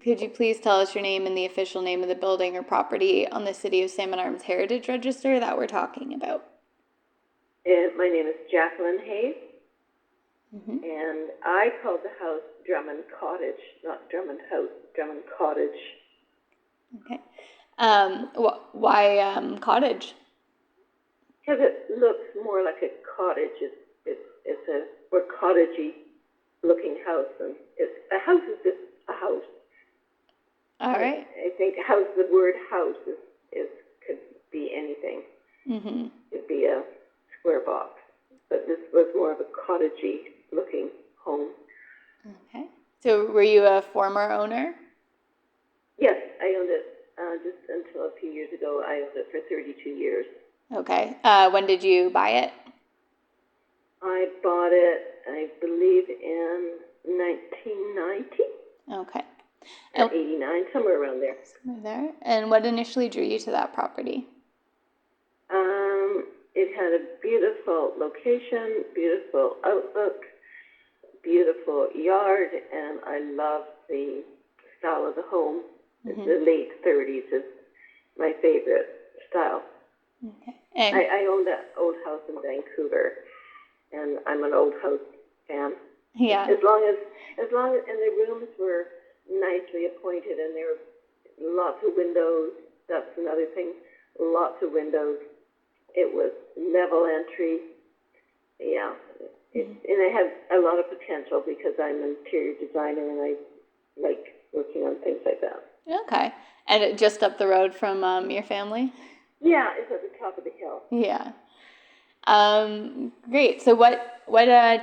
Could you please tell us your name and the official name of the building or property on the City of Salmon Arm's Heritage Register that we're talking about? My name is Jacalyn Hayes, and I called the house Drummond Cottage, not Drummond House, Drummond Cottage. Okay. Why cottage? Because it looks more like a cottage. It's a more cottagey looking house, and a house is just a house. All right. I think house. The word house could be anything. Mm-hmm. Could be a square box, but this was more of a cottagey looking home. Okay. So were you a former owner? Yes, I owned it just until a few years ago. I owned it for 32 years. Okay. When did you buy it? I bought it, I believe, in 1990. Okay. Or 89, somewhere around there. Somewhere there. And what initially drew you to that property? It had a beautiful location, beautiful outlook, beautiful yard, and I love the style of the home. Mm-hmm. The late 30s is my favorite style. Okay. I owned that old house in Vancouver, and I'm an old house fan. Yeah. As long as and the rooms were nicely appointed, and there were lots of windows. That's another thing. Lots of windows. It was level entry. Yeah. And I have a lot of potential because I'm an interior designer, and I like working on things like that. Okay. And just up the road from your family? Yeah, it's at the top of the hill. Yeah. Great. So what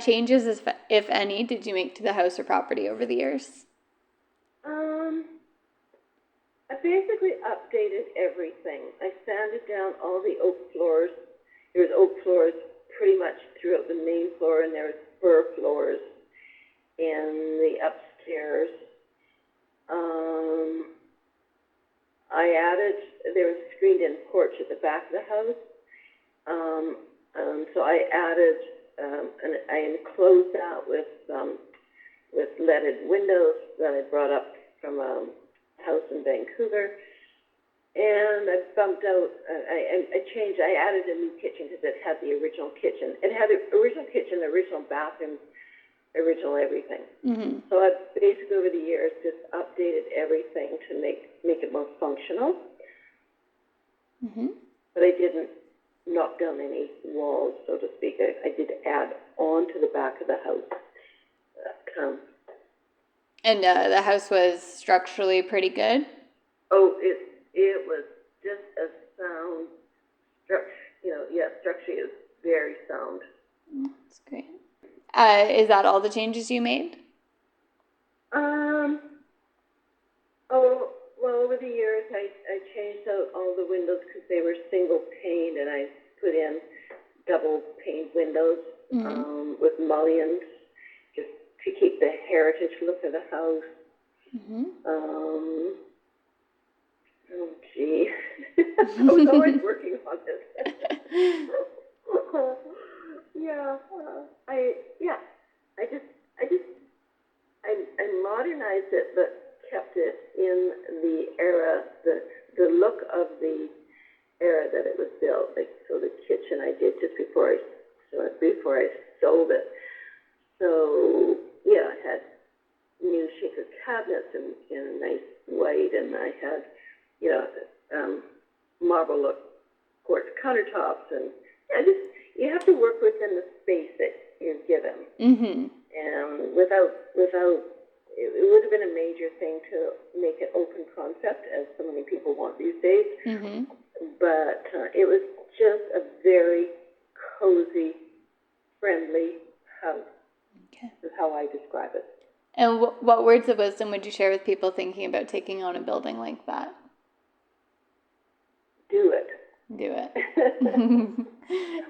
changes, if any, did you make to the house or property over the years? I basically updated everything. I sanded down all the oak floors. There was oak floors pretty much throughout the main floor, and there was fir floors in the upstairs. There was a screened-in porch at the back of the house. So I added, and I enclosed that with leaded windows that I brought up from a house in Vancouver. And I bumped out, I added a new kitchen because it had the original kitchen. It had the original kitchen, the original bathroom, original everything. Mm-hmm. So I basically over the years just updated everything to make it more functional. Mm-hmm. But I didn't knock down any walls, so to speak. I did add on to the back of the house. And the house was structurally pretty good? Oh, it was just as sound. Structurally is very sound. That's great. Is that all the changes you made? Over the years, I changed out all the windows because they were single pane, and I put in double pane windows with mullions just to keep the heritage look of the house. Mm-hmm. Oh, gee. I was always working on this. I modernized it, but kept it in the era, the look of the era that it was built. Like, so the kitchen I did just before I sold it. So yeah, I had new shaker cabinets in a nice white, and I had marble look quartz countertops, and you have to work within the space that you're given. Mm-hmm. And without it would have been a major thing to make it open concept, as so many people want these days. Mm-hmm. But it was just a very cozy, friendly house. Okay. Is how I describe it. And what words of wisdom would you share with people thinking about taking on a building like that? Do it. Do it.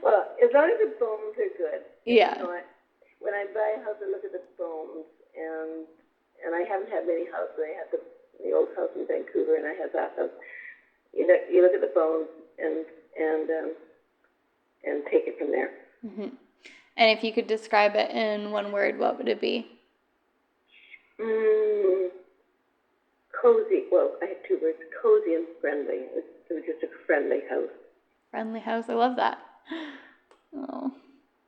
Well, as long as the bones are good. Yeah. When I buy a house, I look at the bones, and I haven't had many houses. I had the old house in Vancouver, and I had that house. You look at the bones and take it from there. Mm-hmm. And if you could describe it in one word, what would it be? cozy, well, I had two words, cozy and friendly. It was just a friendly house. Friendly house. I love that. Oh.